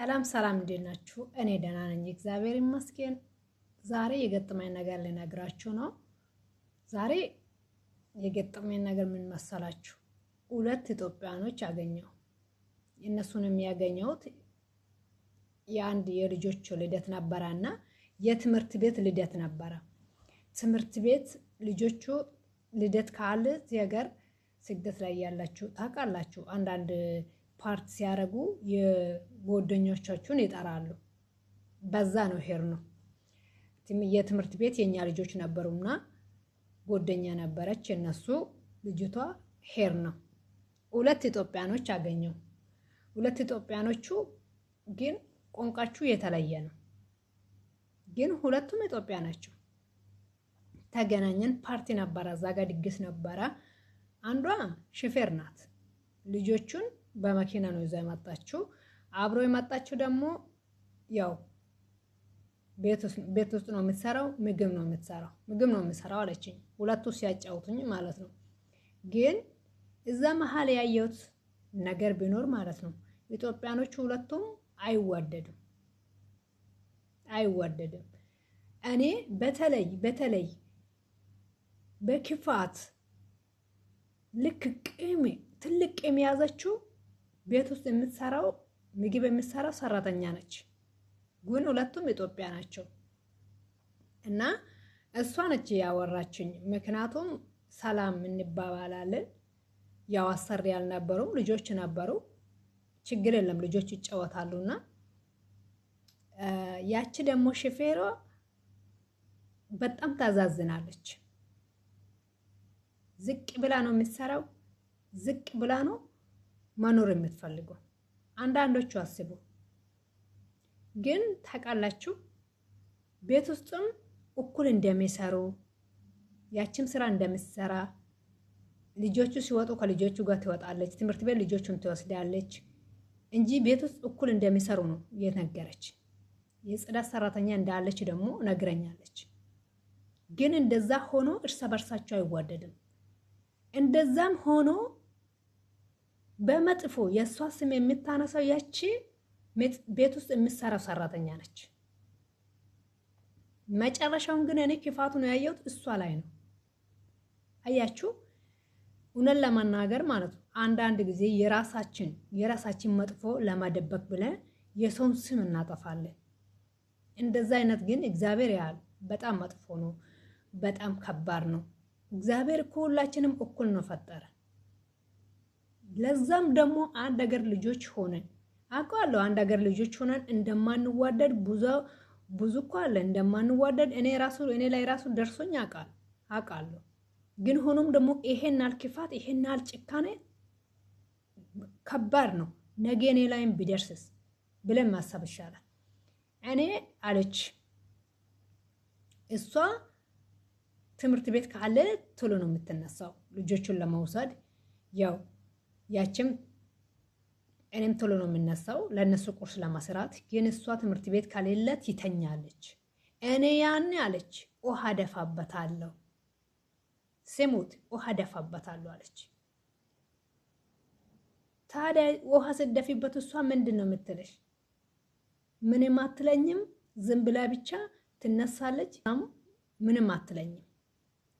ሰላም ሰላም እንዴት ናችሁ? እኔ ደህና ነኝ፣ እግዚአብሔር ይመስገን። ዛሬ የገጠመኝ ነገር ልነግራችሁ ነው። ዛሬ የገጠመኝ ነገር ምን መሰላችሁ? ሁለት ኢትዮጵያኖች አገኘሁ። እነሱን የሚያገኘሁት የአንድ የልጆቹ ልደት ነበረና የትምህርት ቤት ልደት ነበረ። ትምህርት ቤት ልጆቹ ልደት ካለ ሀገር ስደት ላይ ያላችሁ ታውቃላችሁ፣ አንዳንድ ፓርት ሲያረጉ የጓደኞቻቸውን ይጠራሉ። በዛ ነው ሄር ነው የትምህርት ቤት የኛ ልጆች ነበሩና ጓደኛ ነበረች የነሱ ልጅቷ ሄር ነው። ሁለት ኢትዮጵያኖች አገኘው። ሁለት ኢትዮጵያኖቹ ግን ቋንቋቸው የተለየ ነው። ግን ሁለቱም ኢትዮጵያ ናቸው። ተገናኘን። ፓርቲ ነበረ፣ እዛ ጋር ድግስ ነበረ። አንዷ ሹፌር ናት። ልጆቹን በመኪና ነው ይዛ የመጣችው። አብሮ የመጣችው ደግሞ ያው ቤት ውስጥ ነው የምትሰራው፣ ምግብ ነው የምትሰራው አለችኝ። ሁለቱ ሲያጫውቱኝ ማለት ነው። ግን እዛ መሀል ያየሁት ነገር ቢኖር ማለት ነው ኢትዮጵያኖቹ ሁለቱም አይዋደድም። እኔ በተለይ በክፋት ልክ ትልቅ ቂም ያዘችው ቤት ውስጥ የምትሰራው ምግብ የምትሰራው ሰራተኛ ነች። ግን ሁለቱም ኢትዮጵያ ናቸው እና እሷ ነች ያወራችኝ። ምክንያቱም ሰላም እንባባላለን። ያው አሰሪ ያልነበሩም ልጆች ነበሩ። ችግር የለም ልጆች ይጫወታሉና ያቺ ደግሞ ሹፌሯ በጣም ታዛዝናለች። ዝቅ ብላ ነው የምትሰራው። ዝቅ ብላ ነው መኖር የምትፈልገው። አንዳንዶቹ አስቡ። ግን ታውቃላችሁ ቤት ውስጥም እኩል እንደሚሰሩ ያቺም ስራ እንደምትሰራ ልጆቹ ሲወጡ ከልጆቹ ጋር ትወጣለች፣ ትምህርት ቤት ልጆቹን ትወስዳለች እንጂ ቤት ውስጥ እኩል እንደሚሰሩ ነው የነገረች። የጽዳት ሰራተኛ እንዳለች ደግሞ ነግረኛለች። ግን እንደዛ ሆኖ እርስ በርሳቸው አይዋደድም። እንደዛም ሆኖ በመጥፎ የእሷ ስም የምታነሳው ያቺ ቤት ውስጥ የምትሰራው ሰራተኛ ነች። መጨረሻውን ግን እኔ ክፋቱን ያየሁት እሷ ላይ ነው። አያችሁ፣ እውነት ለመናገር ማለት ነው አንዳንድ ጊዜ የራሳችን መጥፎ ለማደበቅ ብለን የሰውን ስም እናጠፋለን። እንደዛ አይነት ግን እግዚአብሔር ያህል በጣም መጥፎ ነው፣ በጣም ከባድ ነው። እግዚአብሔር ሁላችንም እኩል ነው ፈጠረ። ለዛም ደግሞ አንድ ሀገር ልጆች ሆነን አውቃለሁ። አንድ ሀገር ልጆች ሆነን እንደማንዋደድ ብዙ እኮ አለ እንደማንዋደድ። እኔ ላይ ራሱ ደርሶኝ አውቃለሁ። ግን ሆኖም ደግሞ ይሄን ያህል ክፋት፣ ይሄን ያህል ጭካኔ ከባድ ነው። ነገ እኔ ላይም ቢደርስስ ብለን ማሰብ ይሻላል። እኔ አለች እሷ ትምህርት ቤት ካለ ቶሎ ነው የምትነሳው ልጆቹን ለመውሰድ። ያው ያችም እኔም ቶሎ ነው የምነሳው ለነሱ ቁርስ ለመስራት። ግን እሷ ትምህርት ቤት ካሌለት ይተኛለች። እኔ ያኔ አለች ውሃ ደፋበታለሁ፣ ስሙት ውሃ ደፋበታለሁ አለች። ታዲያ ውሃ ስትደፊበት እሷ ምንድን ነው የምትለሽ? ምንም አትለኝም። ዝም ብላ ብቻ ትነሳለች፣ ምንም አትለኝም።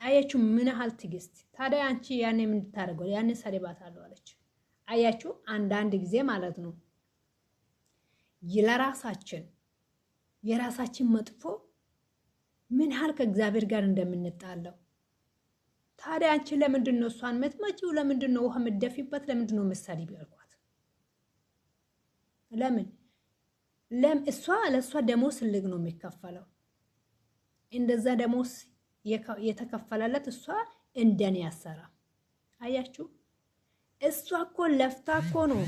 አያችሁ ምን ያህል ትዕግስት። ታዲያ አንቺ ያኔ ምን እንድታደርገው? ያኔ ሰሪባታለሁ አለች። አያችሁ አንዳንድ ጊዜ ማለት ነው የራሳችን መጥፎ ምን ያህል ከእግዚአብሔር ጋር እንደምንጣለው። ታዲያ አንቺ ለምንድን ነው እሷን የምትመጪው? ለምንድን ነው ውሃ የምትደፊበት? ለምንድን ነው የምትሰሪው ያልኳት? ለምን ለእሷ ደሞዝ ትልቅ ነው የሚከፈለው። እንደዛ ደሞዝ የተከፈለለት እሷ እንደኔ ያሰራ። አያችሁ እሷ እኮ ለፍታ እኮ ነው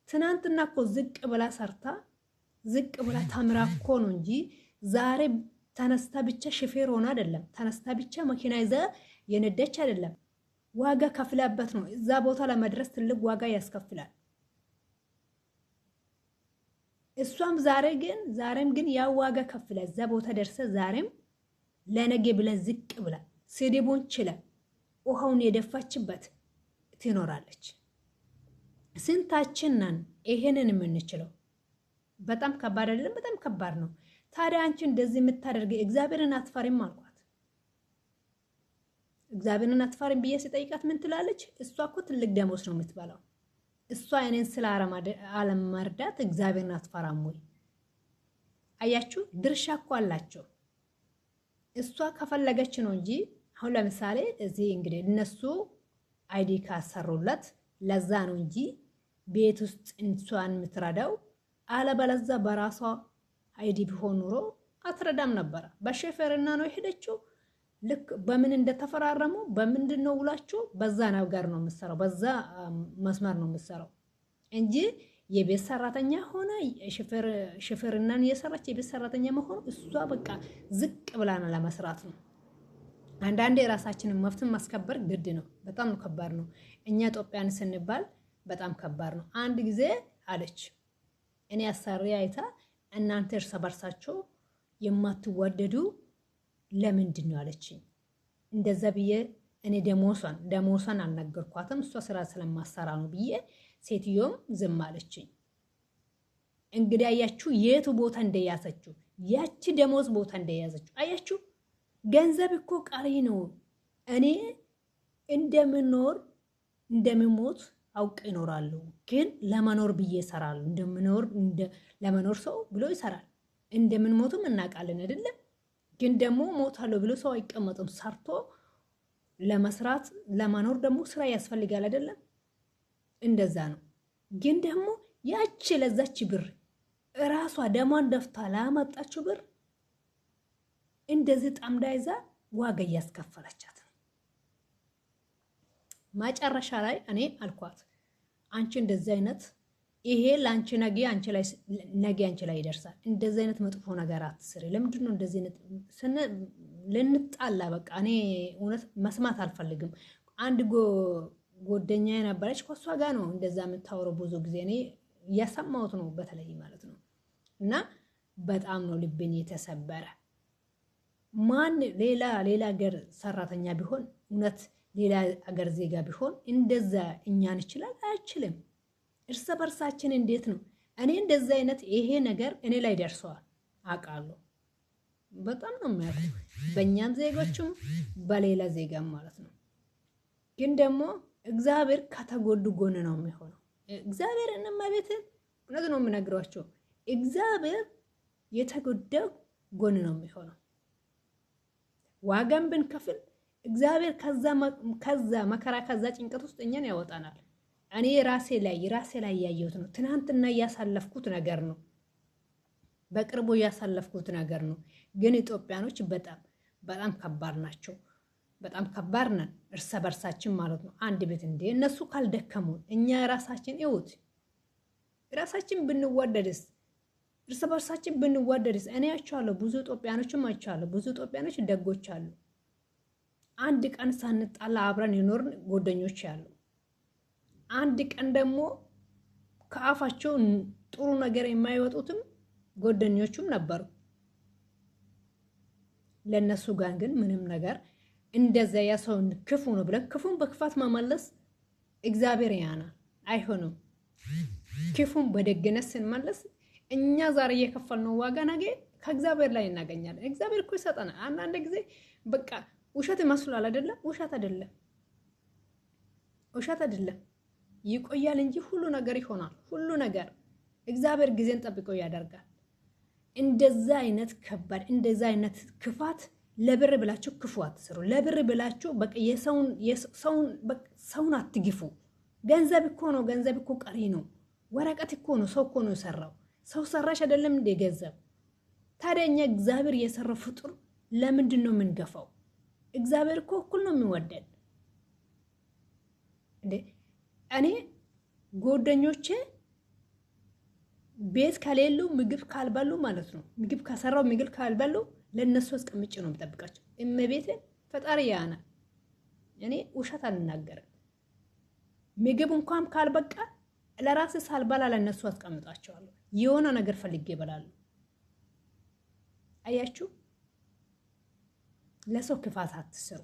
ትናንትና እኮ ዝቅ ብላ ሰርታ ዝቅ ብላ ተምራ እኮ ነው እንጂ ዛሬ ተነስታ ብቻ ሹፌር ሆና አይደለም። ተነስታ ብቻ መኪና ይዛ የነደች አይደለም። ዋጋ ከፍላበት ነው። እዛ ቦታ ለመድረስ ትልቅ ዋጋ ያስከፍላል። እሷም ዛሬም ግን ያ ዋጋ ከፍላ እዛ ቦታ ደርሰ ዛሬም ለነገ ብለ ዝቅ ብላ ስድቡን ችላ ውሃውን የደፋችበት ትኖራለች። ስንታችን ነን ይሄንን የምንችለው? በጣም ከባድ አይደለም? በጣም ከባድ ነው። ታዲያ አንቺ እንደዚህ የምታደርጊ እግዚአብሔርን አትፈሪም አልኳት። እግዚአብሔርን አትፈሪም ብዬ ስጠይቃት ምን ትላለች? እሷ እኮ ትልቅ ደሞዝ ነው የምትበላው። እሷ እኔን ስለ አለመርዳት እግዚአብሔርን አትፈራም ወይ? አያችሁ፣ ድርሻ እኮ አላቸው። እሷ ከፈለገች ነው እንጂ አሁን ለምሳሌ እዚህ እንግዲህ እነሱ አይዲ ካሰሩለት ለዛ ነው እንጂ ቤት ውስጥ እንሷን የምትረዳው። አለበለዛ በራሷ አይዲ ቢሆን ኑሮ አትረዳም ነበረ። በሾፌርና ነው የሄደችው። ልክ በምን እንደተፈራረሙ በምንድን ነው ውላችሁ፣ በዛ ነገር ነው የምትሰራው፣ በዛ መስመር ነው የምትሰራው እንጂ የቤት ሰራተኛ ሆነ ሾፌርናን እየሰራች የቤት ሰራተኛ መሆኑ እሷ በቃ ዝቅ ብላ ነው ለመስራት ነው። አንዳንዴ የራሳችንን መብትን ማስከበር ግድ ነው። በጣም ነው ከባድ ነው። እኛ ኢትዮጵያን ስንባል በጣም ከባድ ነው። አንድ ጊዜ አለች እኔ አሰሪ አይታ እናንተ እርስ በርሳችሁ የማትዋደዱ ለምንድን ነው አለችኝ። እንደዛ ብዬ እኔ ደሞሷን አልነገርኳትም፣ እሷ ስራ ስለማሰራ ነው ብዬ ሴትዮም ዝም አለችኝ። እንግዲህ አያችሁ የቱ ቦታ እንደያዘችው፣ ያቺ ደሞዝ ቦታ እንደያዘችው አያችሁ። ገንዘብ እኮ ቀሪ ነው። እኔ እንደምሞት አውቅ ይኖራሉ፣ ግን ለመኖር ብዬ እሰራለሁ። ለመኖር ሰው ብሎ ይሰራል። እንደምንሞትም እናውቃለን አይደለም? ግን ደግሞ ሞታለሁ ብሎ ሰው አይቀመጥም። ሰርቶ ለመስራት ለመኖር ደግሞ ስራ ያስፈልጋል አይደለም? እንደዛ ነው። ግን ደግሞ ያቺ ለዛች ብር እራሷ ደሟን ደፍታ ላመጣችው ብር እንደዚህ ጣምዳ ይዛ ዋጋ እያስከፈለቻት መጨረሻ ላይ እኔ አልኳት አንቺ እንደዚህ አይነት ይሄ ላንቺ ነገ አንቺ ላይ ይደርሳል። እንደዚህ አይነት መጥፎ ነገር አትስሪ። ለምንድን ነው እንደዚህ ልንጣላ? በቃ እኔ እውነት መስማት አልፈልግም። አንድ ጎደኛ የነበረች ከሷ ጋር ነው እንደዛ የምታወራው ብዙ ጊዜ እኔ እያሰማሁት ነው፣ በተለይ ማለት ነው። እና በጣም ነው ልብን የተሰበረ። ማን ሌላ ሀገር ሰራተኛ ቢሆን እውነት ሌላ ሀገር ዜጋ ቢሆን እንደዛ እኛን ይችላል? አይችልም። እርስ በርሳችን እንዴት ነው? እኔ እንደዛ አይነት ይሄ ነገር እኔ ላይ ደርሰዋል አውቃለሁ። በጣም ነው የሚያውቁ በእኛም ዜጎችም በሌላ ዜጋም ማለት ነው። ግን ደግሞ እግዚአብሔር ከተጎዱ ጎን ነው የሚሆነው። እግዚአብሔር እነማቤት እውነት ነው የምነግራቸው። እግዚአብሔር የተጎዳው ጎን ነው የሚሆነው። ዋጋም ብንከፍል እግዚአብሔር ከዛ መከራ ከዛ ጭንቀት ውስጥ እኛን ያወጣናል። እኔ ራሴ ላይ ያየሁት ነው። ትናንትና እያሳለፍኩት ነገር ነው። በቅርቡ እያሳለፍኩት ነገር ነው። ግን ኢትዮጵያኖች በጣም ከባድ ናቸው። በጣም ከባድ ነን እርስ በርሳችን ማለት ነው። አንድ ቤት እንደ እነሱ ካልደከሙን እኛ ራሳችን ይውት ራሳችን ብንዋደድስ፣ እርስ በርሳችን ብንዋደድስ። እኔ አይቻለሁ፣ ብዙ ኢትዮጵያኖችም አይቻለሁ። ብዙ ኢትዮጵያኖች ደጎች አሉ። አንድ ቀን ሳንጣላ አብረን የኖርን ጓደኞች ያሉ፣ አንድ ቀን ደግሞ ከአፋቸው ጥሩ ነገር የማይወጡትም ጓደኞቹም ነበሩ። ለነሱ ጋር ግን ምንም ነገር እንደዛ ያሰውን ክፉ ነው ብለን ክፉን በክፋት መመለስ እግዚአብሔር ያናል። አይሆንም። ክፉን በደግነት ስንመለስ እኛ ዛሬ እየከፈልነው ዋጋ ነገ ከእግዚአብሔር ላይ እናገኛለን። እግዚአብሔር እኮ ይሰጠናል። አንዳንድ ጊዜ በቃ ውሸት ይመስላል አይደለም? ውሸት አይደለም። ይቆያል እንጂ ሁሉ ነገር ይሆናል። ሁሉ ነገር እግዚአብሔር ጊዜን ጠብቆ ያደርጋል። እንደዛ አይነት ከባድ እንደዛ አይነት ክፋት ለብር ብላችሁ ክፉ አትስሩ። ለብር ብላችሁ በቃ ሰውን አትግፉ። ገንዘብ እኮ ነው። ገንዘብ እኮ ቀሪ ነው። ወረቀት እኮ ነው። ሰው እኮ ነው የሰራው። ሰው ሰራሽ አይደለም እንደ ገንዘብ። ታዲያ እኛ እግዚአብሔር የሰራው ፍጡር ለምንድን ነው የምንገፋው? እግዚአብሔር እኮ እኩል ነው የሚወደድ እንዴ። እኔ ጓደኞቼ ቤት ከሌሉ ምግብ ካልበሉ ማለት ነው፣ ምግብ ከሰራው ምግብ ካልበሉ ለነሱ አስቀምጬ ነው የምጠብቃቸው። እመቤቴ ፈጣሪ ያና እኔ ውሸት አልናገርም። ምግብ እንኳን ካልበቃ ለራስ ሳልበላ ለነሱ አስቀምጣቸዋለሁ። የሆነ ነገር ፈልጌ እበላለሁ። አያችሁ፣ ለሰው ክፋት አትስሩ።